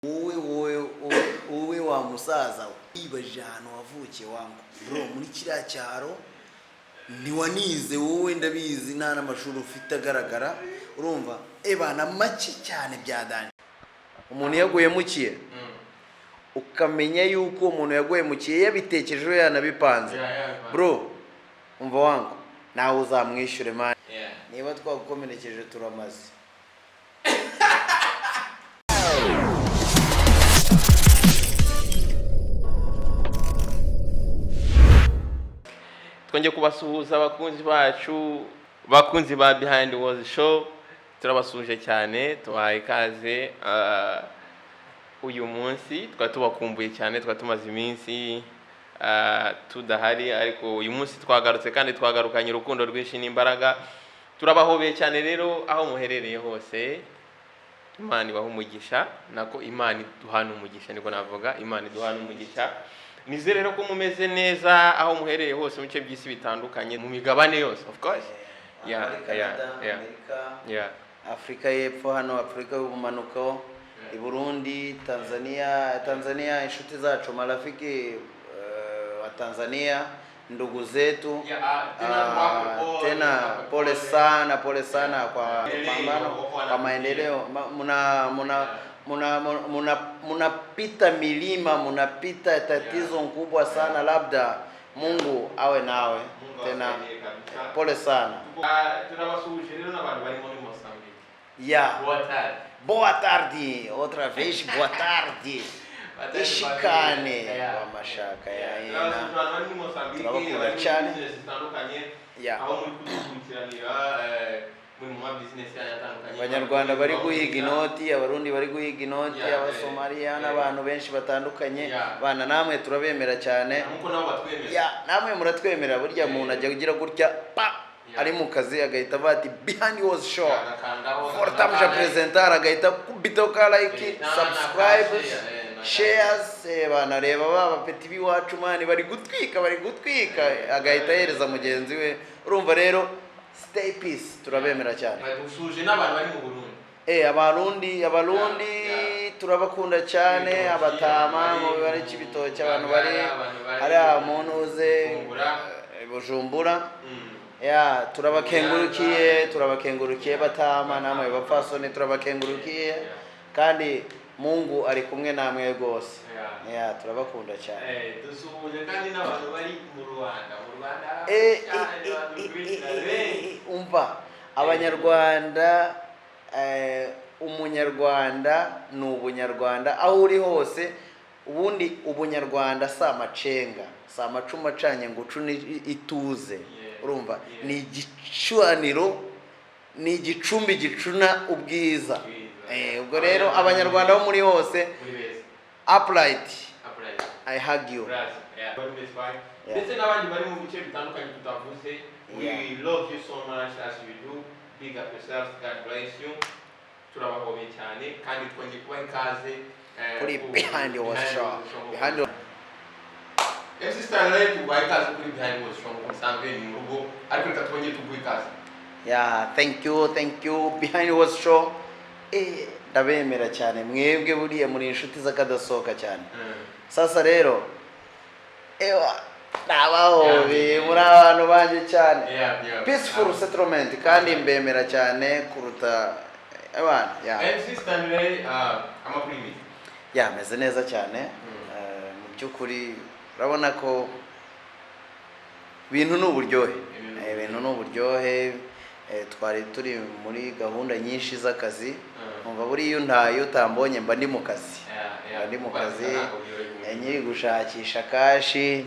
wowe wa musaza ibajije ahantu wavukiye wangu bro muri kiriya cyaro ntiwanize wowe ndabizi nta n'amashuri ufite agaragara urumva ebana make cyane byadanje umuntu yaguye mukiye ukamenya yuko umuntu yaguye mukiye yabitekereje yanabipanze bro umva wangu nawe uzamwishyure man niba twagukomerekeje turamaze. Twongeye kubasuhuza abakunzi bacu bakunzi ba Behind the Walls Show, turabasuje cyane tubahaye ikaze uyu munsi twatubakumbuye cyane twatumaze iminsi tudahari, ariko uyu munsi twagarutse kandi twagarukanye urukundo rwinshi n'imbaraga. Turabahobeye cyane rero aho muherereye hose, Imana ibaha umugisha, nako Imana iduhana umugisha, niko navuga Imana iduhana umugisha. Nizere rero ko mumeze neza aho muhereye hose mu bice by'isi bitandukanye mu migabane yose, of course. Afrika y'Epfo, hano Afrika y'Ubumanuko, i Burundi, Tanzania inshuti zacu marafiki wa Tanzania, ndugu zetu, tena pole sana kwa pambano kwa maendeleo. Munapita milima, munapita tatizo kubwa sana, labda Mungu awe nawe. Tena pole sana. Tunabasuje rero n'abantu bari muri Mozambique. Boa tarde, outra vez boa tarde. Ishikane wa mashaka ya ina. Turabakunda cyane. Aho muri kudukurikiranira muri mu business yatandukanye. Abanyarwanda bari guhiga inoti, abarundi bari guhiga inoti, abasomaliya n'abantu benshi batandukanye. Bana namwe turabemera cyane. Nuko nabo batwemera. Namwe muratwemera, burya umuntu ajya kugira gutya ari mu kazi agahita bati Behind the Walls Show. Fortamja presentar agahita kubitoka like, subscribe, shares, bana reba baba peti biwacu mani bari gutwika agahita yereza mugenzi we. Urumva rero stay peace, turabemera cyane. Badusuje n'abantu bari mu Burundi. Abarundi turabakunda cyane, abatama mu bari kibitoke, abantu bari ari muntu uze Bujumbura. Turabakengurukiye batama namwe bapfasoni, turabakengurukiye kandi Mungu ari kumwe namwe gose. Turabakunda cyane. Dusubuje kandi n'abantu bari mu Rwanda. Umva abanyarwanda, umunyarwanda ni ubunyarwanda aho uri hose. Ubundi ubunyarwanda si amacenga, si amacumu acanye ngo ucune ituze. Urumva ni igicuaniro, ni igicumbi gicuna ubwiza. Ubwo rero abanyarwanda bo muri hose upright, I hug you. Ndetse n'abandi bari mu bice bitandukanye tutavuze, we love you so much as you do. Big up yourself, God bless you. Turabahobeye cyane kandi twongeye kubaha ikaze kuri Behind the Walls Show. Sister Lady tubaha ikaze kuri Behind the Walls Show, musanzwe ni mu rugo ariko reka twongeye tuguhe ikaze. Thank you Behind the Walls Show. Ndabemera cyane mwebwe, buriya muri inshuti zakadasohoka cyane. Sasa rero nabahobe muri abantu banje cyane. Peaceful settlement kandi mbemera cyane kuruta abana. Sister Lady amaprimi meze neza cyane. Mu byukuri urabona ko ibintu n'uburyohe, twari turi muri gahunda nyinshi z'akazi. Umva buriya ntayo utambonye mba ndi mu kazi. Nyiri gushakisha kashi,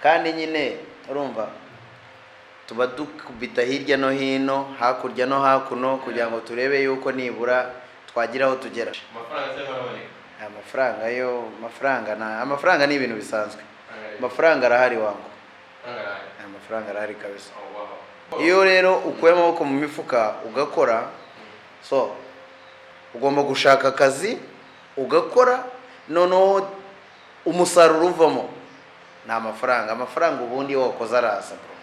kandi nyine urumva tuba dukubita hirya no hino, hakurya no hakuno, kugira ngo turebe yuko nibura twagiraho tugera. Amafaranga ni ibintu bisanzwe. Amafaranga arahari wangu. Amafaranga arahari kabisa. Iyo rero ukuye amaboko mu mifuka ugakora, so ugomba gushaka akazi ugakora, noneho umusaruro uvamo ni amafaranga ubundi iyo wakoze araza bro.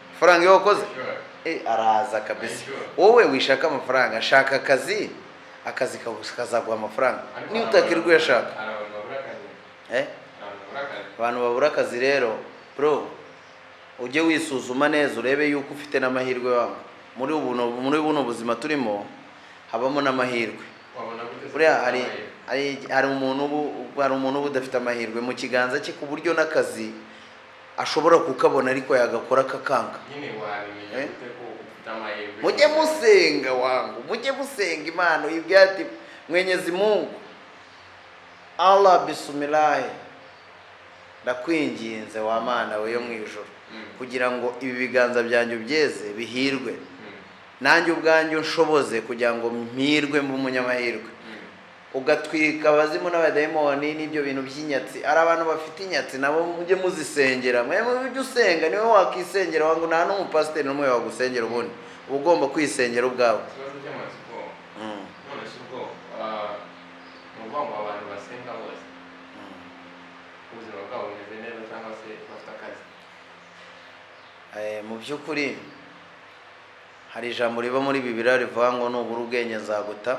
Amafaranga iyo wakoze araza kabisa. Wowe wishaka amafaranga, shaka akazi akazi kazaguha amafaranga niba utakirwa uyashaka. Abantu babura akazi rero bro, ujye wisuzuma neza urebe yuko ufite n'amahirwe wangu. Muri buno buzima turimo habamo n'amahirwe. Buriya hari umuntu udafite amahirwe mu kiganza cye ku buryo n'akazi ashobora kukabona ariko yagakora kakanga. Mujye musenga wangu, mujye musenga Imana uyibwira ati Mwenyezi Mungu Allah bismillah, ndakwinginze wa Mana we yo mu ijuru kugira ngo ibi biganza byanjye byeze bihirwe, nanjye ubwanjye nshoboze kugira ngo mpirwe mu munyamahirwe. Ugatwika abazimu n'abadayimoni n'ibyo bintu by'inyatsi. Ari abantu bafite inyatsi nabo mujye muzisengera. Mwe ujye usenga, niwe wakisengera wangu, nta n'umupasiteri n'umwe wagusengera ubundi. Uba ugomba kwisengera ubwawe. Mu by'ukuri hari ijambo riba muri Bibiliya rivuga ngo nubura ubwenge nzaguta.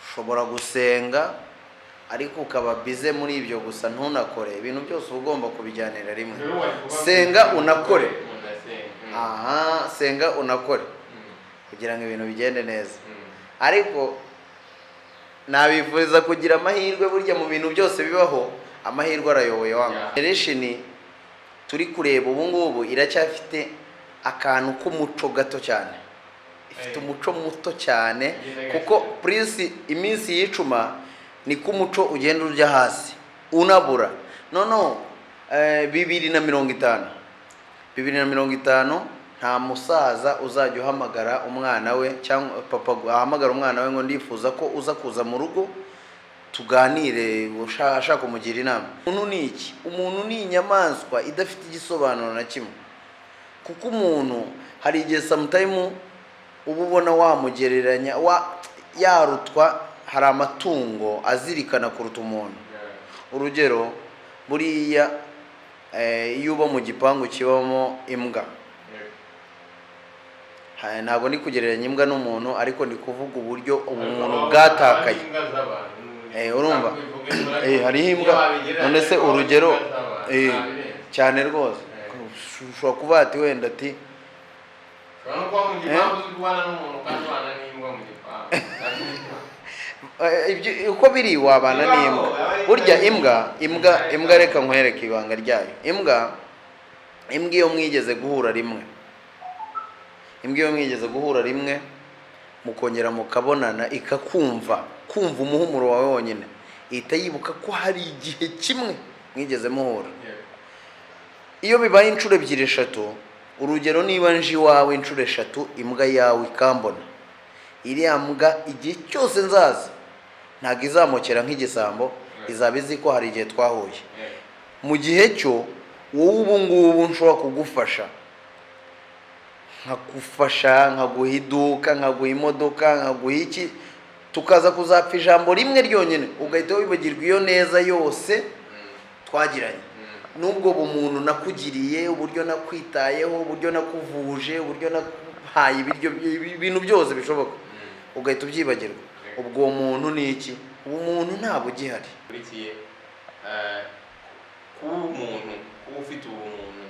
Ushobora gusenga ariko ukaba bize muri ibyo gusa ntunakore. Ibintu byose uba ugomba kubijyanira rimwe. Senga unakore. Senga unakore kugira ngo ibintu bigende neza. Ariko nabifuza kugira amahirwe. Burya mu bintu byose bibaho amahirwe arayoboye wangu. Generation turi kureba ubu ngubu iracyafite akantu k'umuco gato cyane. Ifite umuco muto cyane kuko prince iminsi yicuma ni ko umuco ugenda ujya hasi unabura. No 2050 nta musaza uzajya uhamagara umwana we cyangwa papa ahamagara umwana we ngo ndifuza ko uza kuza mu rugo tuganire ushaka kumugira inama. Umuntu ni iki? Umuntu ni inyamaswa idafite igisobanuro na kimwe. Kuko umuntu hari igihe sometime uba ubona wamugereranya yarutwa. Hari amatungo azirikana kuruta umuntu. Urugero buriya iyo uba mu gipangu kibamo imbwa, ntabwo ndi kugereranya imbwa n'umuntu, ariko ndi kuvuga uburyo ubumuntu bwatakaye. Urumva hariho imbwa none se urugero cyane rwose ushobora kuba ati wenda ati uko biri wabana n'imbwa. Burya imbwa reka nkwereke ibanga ryayo. Imbwa iyo mwigeze guhura rimwe mukongera mukabonana ikakumva umuhumuro wawe wonyine, ihita yibuka ko hari igihe kimwe mwigeze muhura. Iyo bibaye inshuro 2-3, urugero niba nje iwawe inshuro 3 imbwa yawe ikambona, iriya mbwa igihe cyose nzaza ntabwo izamukera nk'igisambo, izaba izi ko hari igihe twahuye. Mu gihe cyo wowe ubu ngubu nshobora kugufasha, nkaguha iduka, nkaguha imodoka, nkaguha iki, tukaza kuzapfa ijambo rimwe ryonyine ugahita wibagirwa iyo neza yose twagiranye. Nubwo bumuntu nakugiriye, uburyo nakwitayeho, uburyo nakuvuje, uburyo nahaye ibintu byose bishoboka, ugahita ubyibagirwa. Ubwo muntu ni iki? Umuntu ntabwo ugihari. Kuba umuntu, kuba ufite ubumuntu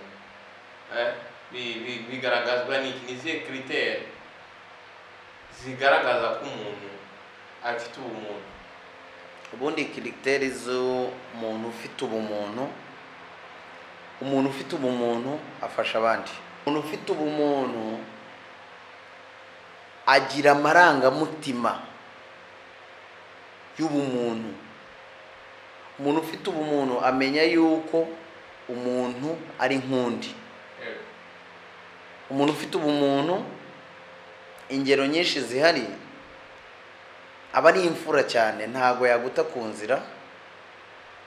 bigaragazwa n'izihe critère zigaragaza ko umuntu afite ubumuntu? Ubundi critère z'umuntu ufite ubumuntu, umuntu ufite ubumuntu afasha abandi. Umuntu ufite ubumuntu agira amarangamutima y'ubumuntu. Umuntu ufite ubumuntu amenya yuko umuntu ari nkundi. Umuntu ufite ubumuntu, ingero nyinshi zihari, aba ari imfura cyane, ntago yaguta ku nzira.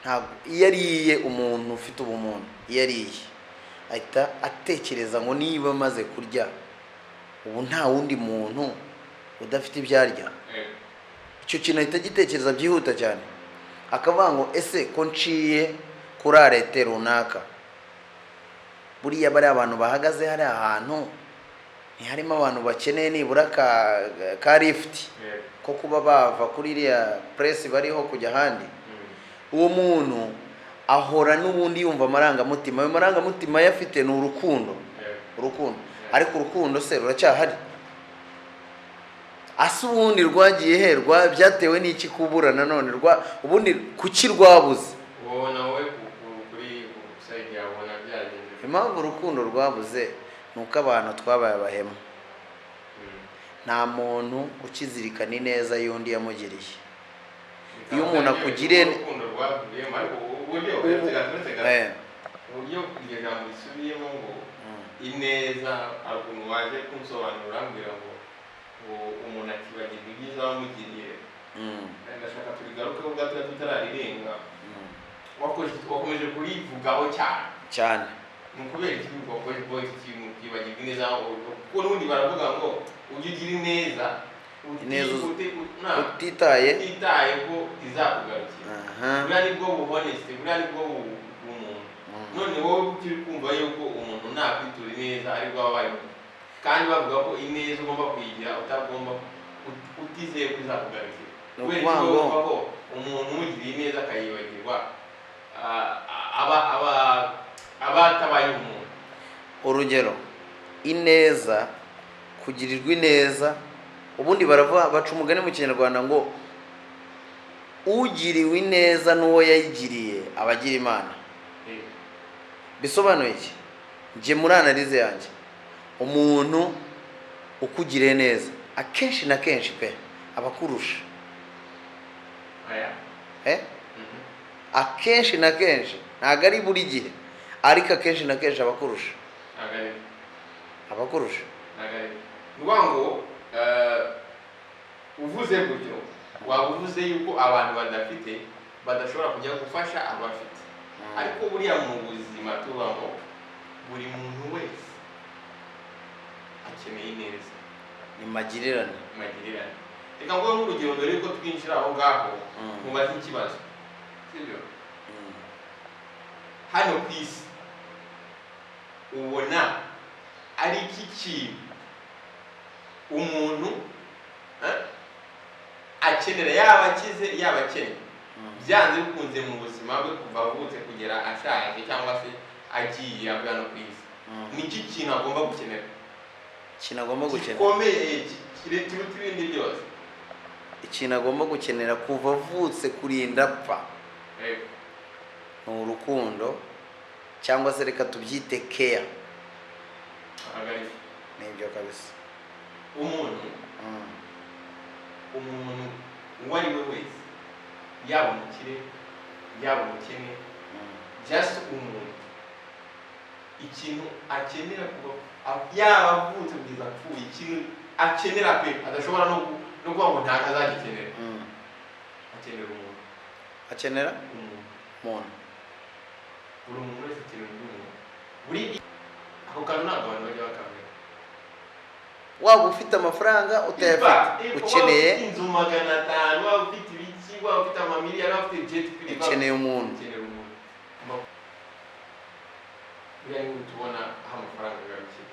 Ntago iyo ariye umuntu ufite ubumuntu, iyo ariye ahita atekereza ngo niba amaze kurya ubu nta wundi muntu udafite ibyo arya. Icyo kintu ahita gitekereza byihuta cyane, akavuga ngo ese ko nciye kuri arete runaka, buriya bari abantu bahagaze hari ahantu ntiharimo abantu bakeneye nibura ka lift ko kuba bava kuri iriya press bariho kujya ahandi. Uwo muntu ahora n'ubundi yumva amarangamutima, ayo marangamutima yafite ni urukundo, ariko urukundo se ruracyahari? Ase ubundi rwagiye herwa byatewe n'iki kubura nanone ubundi kuki rwabuze? Impamvu urukundo rwabuze nuko abantu twabaye abahemu. Nta muntu ukizirikana ineza y'undi yamugiriye. Iyo umuntu akugiriye uburyo iryo jambo risubiyemo ngo ineza, ukuntu waje kunsobanurira ambwira ngo umuntu akibagirwa ibyiza wamugiriye, ndashaka tubigarukeho gato tutararirenga. Wakomeje kurivugaho cyane. Ni ukubera iki wakomeje ikintu ukibagirwa ineza? Kuko n'ubundi baravuga ngo ujye ugira ineza utitaye ko izakugarukira. Buriya ni bwo buhoneste, buriya ni bwo bumuntu. None wowe ukiri kumva yuko umuntu nakwitura ineza ariko wabaye mubi, kandi bavuga ko ineza ugomba kuyigira utizeye ko izakugarukira. Kubera iki bavuga ko umuntu umugiriye ineza akayibagirwa aba atabaye umuntu? Urugero, ineza, kugirirwa ineza, ubundi baca umugani mu Kinyarwanda ngo ugiriwe ineza n'uwo yayigiriye abagira Imana. Bisobanuye iki? Nje muri analize yanjye, umuntu ukugiriye neza akenshi na kenshi pe abakurusha. Akenshi na kenshi, ntabwo ari buri gihe, ariko akenshi na kenshi abakurusha. Ngo uvuze gutyo waba uvuze yuko abantu badashobora kujya gufasha abafite. Ariko buriya mu buzima tubamo buri muntu wese akeneye ineza. Ni magirirane. Reka ngo n'urugero mbere yuko twinjira aho ngaho mubaze ikibazo, sibyo? Hano ku isi ubona ari iki kintu umuntu akenera, yaba akize yaba akennye, byanze bikunze mu buzima bwe kuva avutse kugera ashaje cyangwa se agiye avuye hano ku isi? Ni iki kintu agomba gukenera? Ikintu agomba gukenera gikomeye kiruta ibindi byose? Ikintu agomba gukenera kuva avutse kurinda apfa ni urukundo, cyangwa se reka tubyite care. Nibyo kabisa. Umuntu uwo ari we wese, yaba umukire yaba umukene, just umuntu, ikintu akenera kuba yaba avutse kugeza apfuye, ikintu akenera pe adashobora no kuvuga ngo ntabwo azagikenera, akenera umuntu. Akenera umuntu. Buri muntu wese akenera umuntu. Buri ako kantu ntabwo abantu bajya bakamenya. Waba ufite amafaranga utayafite, ukeneye inzu 500, waba ufite ibiki, waba ufite amamiliyari, waba ufite jet privé, ukeneye umuntu. Buriya ni tubona aho amafaranga agarukira.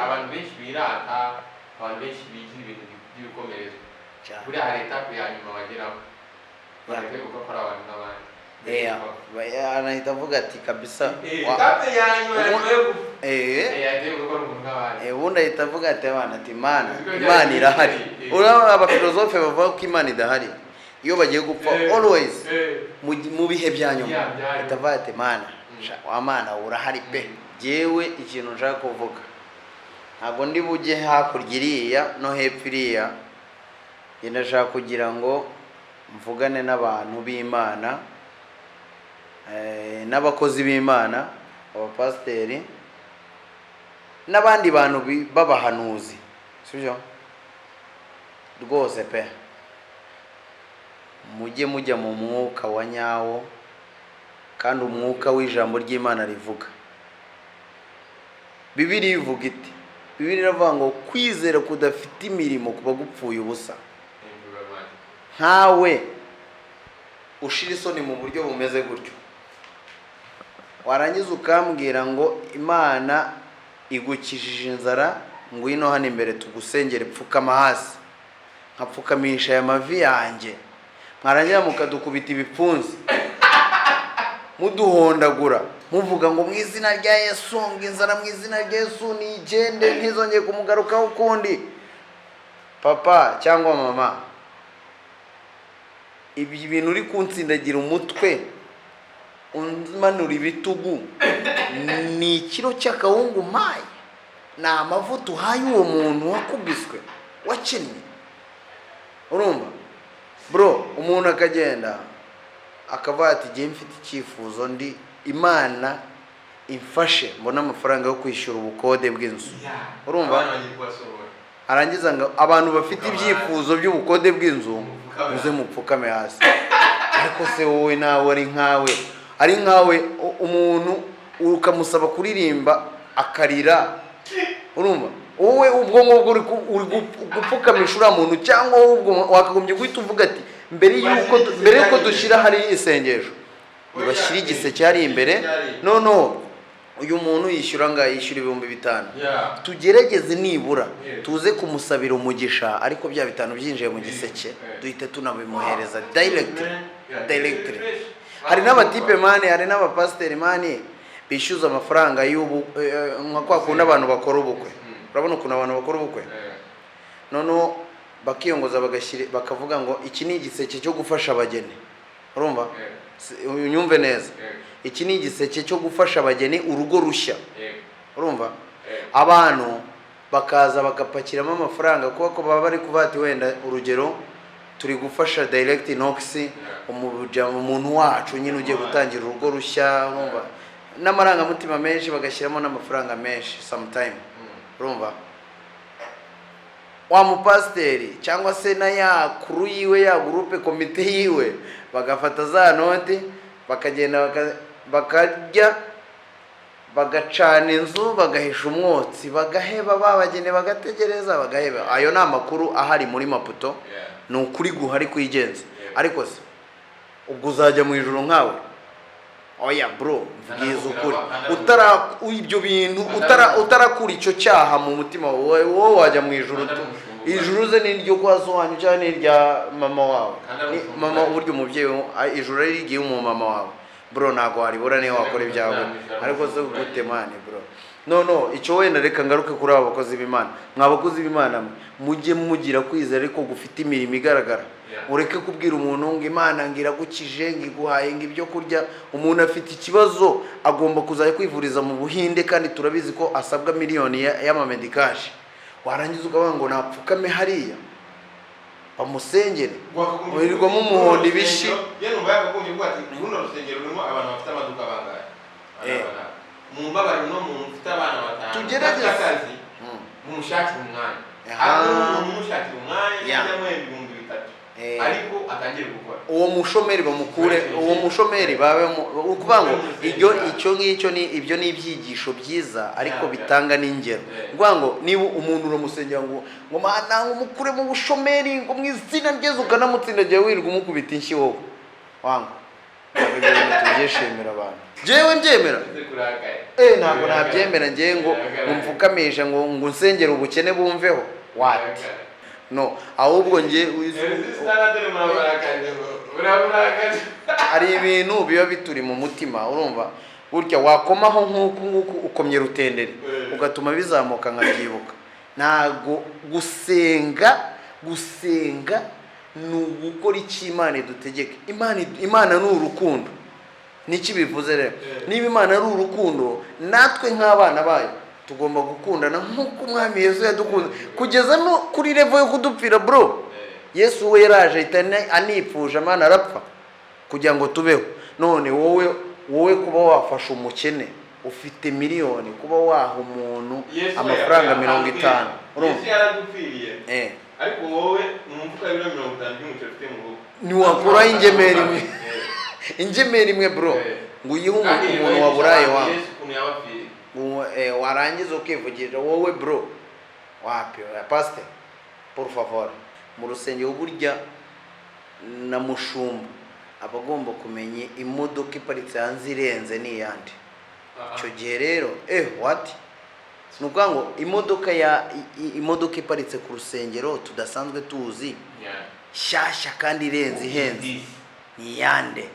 Abantu benshi birata, abantu benshi bigira ibintu by'ibikomerezo. Buriya hari etape ya nyuma bageraho, bareke gukora abantu n'abandi. Anahita avuga ati kabisa etape ya nyuma ubundi ahita avuga ati abana ati Imana irahari. Urabona abafilozofe bavuga ko Imana idahari iyo bagiye gupfa, always mu bihe bya nyuma ahita avuga ati Mana urahari pe. Jewe ikintu nshaka kuvuga, ntabwo ndi bujye hakurya iriya no hepfo iriya, ndashaka kugira ngo mvugane n'abantu b'Imana, n'abakozi b'Imana, abapasiteri n'abandi bantu b'abahanuzi, sibyo? Rwose pe mujye mujya mu mwuka wa nyawo, kandi umwuka w'ijambo ry'Imana rivuga. Bibiliya ivuga iti, Bibiliya iravuga ngo kwizera kudafite imirimo kuba gupfuye ubusa. Nkawe ushira isoni mu buryo bumeze gutyo, warangiza ukambwira ngo Imana igukijije inzara, ngwino hano imbere tugusengere, pfukama hasi, nkapfukamisha aya mavi yanjye, mwarangira mukadukubita ibipfunsi muduhondagura muvuga ngo mu izina rya Yesu, ngo inzara mu izina rya Yesu nigende ntizongeye kumugarukaho ukundi. Papa cyangwa mama, ibi bintu uri kuntsindagira umutwe unmanura ibitugu ni ikiro cy'akawungu mpaye, ni amavuta uhaye uwo muntu wakubiswe wakennye. Urumva bro, umuntu akagenda akavuga ati ngiye mfite icyifuzo, ndi Imana imfashe mbona amafaranga yo kwishyura ubukode bw'inzu. Urumva arangiza ngo abantu bafite ibyifuzo by'ubukode bw'inzu muze mupfukame hasi. Ariko se wowe nawe ari nkawe umuntu ukamusaba kuririmba akarira. Urumva wowe ubwo ngubwo uri gupfukamisha uriya muntu, cyangwa ubwo wakagombye guhita uvuga ati mbere yuko dushyira hari isengesho bashyira igiseke hari imbere, no uyu muntu yishyura ngaho, yishyura 5,000, tugerageze nibura tuze kumusabira umugisha, ariko bya 5 byinjiye mu giseke duhite tunabimuhereza directly. Hari n'abatipe mani, hari n'abapasiteri mani bishyuza amafaranga y'ubu, nka kwa kundi abantu bakora ubukwe. Urabona ukuntu abantu bakora ubukwe, none bakiyongoza bakavuga ngo iki ni igiseke cyo gufasha abageni. Urumva unyumve neza, iki ni igiseke cyo gufasha abageni urugo rushya. Urumva abantu bakaza bagapakiramo amafaranga kuko baba bari kuvati, wenda urugero turi gufasha direct nox umuntu wacu nyine ugiye gutangira urugo rushya. Urumva n'amarangamutima menshi bagashyiramo n'amafaranga menshi sometime. Urumva wa mupasiteri cyangwa se na ya kuru yiwe, ya groupe komite yiwe, bagafata za note bakagenda bakarya, bagacana inzu, bagahisha umwotsi, bagaheba babagene, bagategereza, bagaheba. Ayo ni amakuru ahari muri Maputo, ni ukuri guhari kwigenza. Ariko se ubwo uzajya mu ijuru nkawe? Oya bro, mvugize ukuri, ibyo bintu utarakura icyo cyaha mu mutima wowe wajya mu ijuru. Ijuru ze ni iryo kwa so wanyu cyane irya mama wawe. Mama buryo umubyeyi, ijuru ari igiye mu mama wawe bro, ntago waribura niyo wakora ibyawe. Ariko se gute mane bro? No, icyo wenda reka ngaruke kuri abo bakozi b'Imana. Mwabakozi b'Imana mujye mugira kwizera ariko gufite imirimo igaragara. Ureke kubwira umuntu ngo Imana ngira gukije, ngiguhaye ngibyo kurya. Umuntu afite ikibazo agomba kuzajya kwivuriza mu Buhinde, kandi turabizi ko asabwa miliyoni y'amamedikaje. Warangiza ukavuga ngo napfukame hariya bamusengere, wirirwamo umuhondo ibishi. Numva yakagombye kuvuga ati runo rusengero rurimo abantu bafite amaduka bangahe, mumba bari no mu mfite abana batanu, tugerageze akazi mumushakira umwanya, mumushakira umwanya y'amwe 3,000, ariko atangire gukora. Uwo mushomeri bamukure, uwo mushomeri babe ukuvuga ngo icyo ngicyo ni ibyo ni ibyigisho byiza, ariko bitanga n'ingero. Ukuvuga ngo niba umuntu uramusengera ngo Mana umukure mu bushomeri, ngo mu izina ryezu, ukanamutsindagiye wirirwa umukubita inshyi wowe wangu. Tubyishimira abantu, jewe ndyemera ntabwo nabyemera ngiye ngo mumfukamisha ngo nsengere ubukene bumveho wati no, ahubwo ngiye ari ibintu biba bituri mu mutima. Urumva burya wakomaho nk'uku ukomye rutendere ugatuma bizamuka nkabyibuka. Ntago gusenga ni ugukora icyo Imana idutegeka. Imana ni urukundo. Niki bivuze rero? Niba Imana ari urukundo, natwe nk'abana bayo tugomba gukundana nk'uko Umwami Yesu yadukunze, kugeza no kuri level yo kudupfira bro. Yesu we yaraje anipfuje, Imana arapfa kugira ngo tubeho. None wowe kuba wafasha umukene ufite miliyoni, kuba waha umuntu amafaranga 50, urumva Yesu yaradupfiriye ariko wowe numvuka 50 by'umucyo ufite mu rugo ni wakora ingemeri imwe bro, ngo uyihe umuntu waburaye wawe warangiza ukivugira wowe bro. Wapi pastor, por favor, mu rusengero burya na mushumba abagomba kumenye imodoka iparitse hanze irenze ni yandi. icyo gihe rero what nukuvuga ngo imodoka iparitse ku rusengero tudasanzwe tuzi shyashya kandi irenze ihenze ni yande.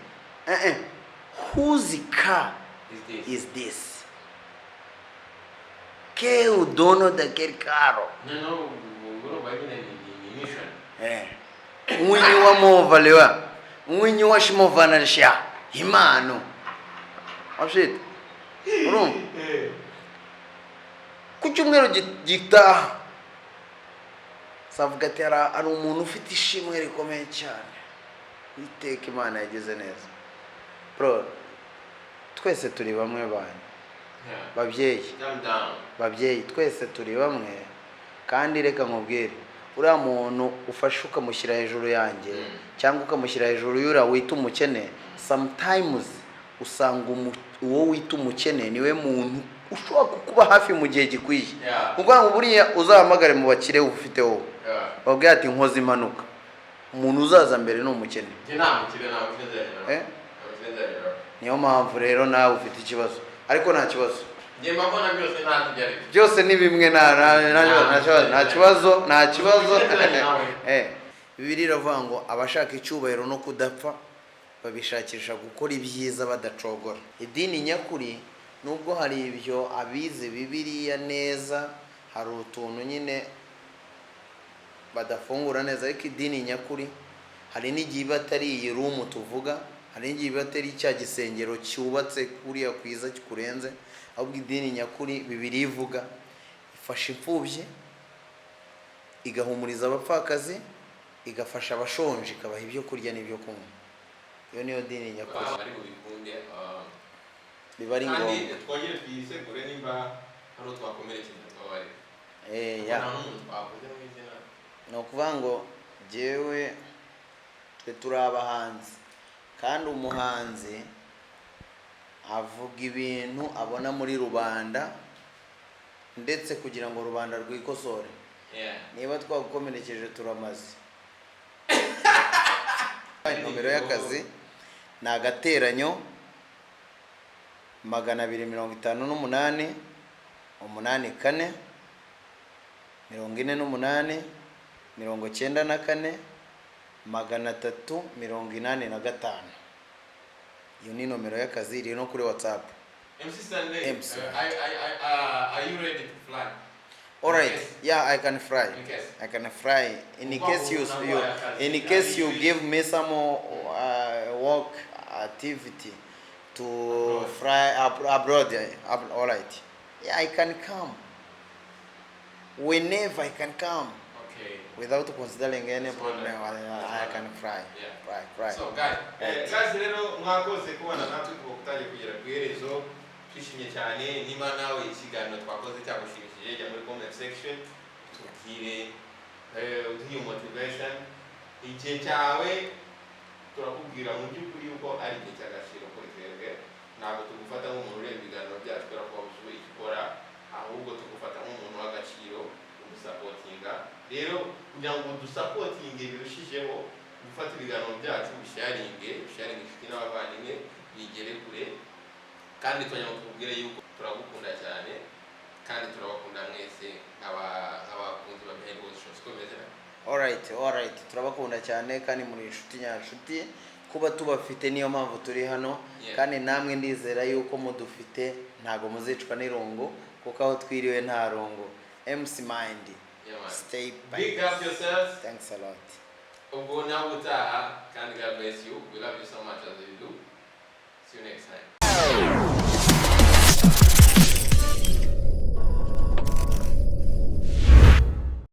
Whose car is this? Que o dono daquele carro? Não, o vai vir em mission. Mwinyi wa mova lewa. Mwinyi wa shimovana lisha. Himano. Abshit. Urumva? Ku cyumweru gitaha savuga ati ari umuntu ufite ishimwe rikomeye cyane. Iteka Imana yageze neza. Bro, twese turi bamwe bana. Babyeyi twese turi bamwe kandi reka nkubwire uriya muntu ufashe ukamushyira hejuru yanjye cyangwa ukamushyira hejuru y'ura wita umukene, sometimes usanga uwo wita umukene niwe muntu ushobora kukuba hafi mu gihe gikwiye. Kuko buriya uzahamagare mu bakire ufite wowe babwira ati nkoze impanuka, umuntu uzaza mbere ni umukene. Niyo mpamvu rero nawe ufite ikibazo ariko nta kibazo. Byose ni bimwe nta kibazo. Bibiliya iravuga ngo abashaka icyubahiro no kudapfa babishakisha gukora ibyiza badacogora. Idini nyakuri nubwo hari ibyo abize Bibiliya neza hari utuntu nyine badafungura neza, ariko idini nyakuri hari n'igihe batari iyi room tuvuga, hari n'igihe batari cya gisengero cyubatse kuriya kwiza kikurenze, ahubwo idini nyakuri Bibiliya ivuga ifasha imfubyi, igahumuriza abapfakazi, igafasha abashonje, ikabaha ibyo kurya n'ibyo kunywa. Iyo niyo dini nyakuri. Biba ari ngombwa twongere twisegure nimba hari utwakomerekeje twabari. Ni ukuvuga ngo jyewe twe turi abahanzi kandi umuhanzi avuga ibintu abona muri rubanda ndetse kugira ngo rubanda rwikosore. Niba twagukomerekeje turamaze. Nomero y'akazi ni agateranyo 258 84 48 94 385. Iyo ni nomero y'akazi iri no kuri WhatsApp. MC Sunday, are you ready to fly? All right. Yeah, I can fly. I can fly. In case you give me some work activity to fly abroad. All right. Yeah, I can come. Whenever I can come. Okay. Without considering any problem, I can fly. Yeah. Fly. So guys, rero mwakoze kubana natwe kubukaje kugera kwiherezo. Twishimye cyane niba nawe ikiganiro twakoze cyagushimishije jya muri comment section tubwire uduhe motivation. Igihe cyawe turakubwira mu by'ukuri yuko ari igihe cy'agaciro kuri twebwe. Ntabwo tugufata nk'umuntu ureba ibiganiro byacu kubera ko wabishoboye gukora, ahubwo tugufata nk'umuntu w'agaciro udusapotinga. Rero kugira ngo udusapotinge birushijeho gufata ibiganiro byacu bisharinge inshuti n'abavandimwe bigere kure, kandi tukubwire yuko turagukunda cyane kandi turabakunda mwese abakunzi ba Behind Walls Show. All right. Turabakunda cyane kandi muri inshuti nyanshuti kuba tubafite niyo mpamvu turi hano. Kandi namwe ndizera yuko mudufite ntago muzicwa n'irungu kuko aho twiriwe nta rungu. MC Mind. Stay big up yourselves. Thanks a lot. Ubwo nawe utaha kandi God bless you. We love you so much as you do. See you next time.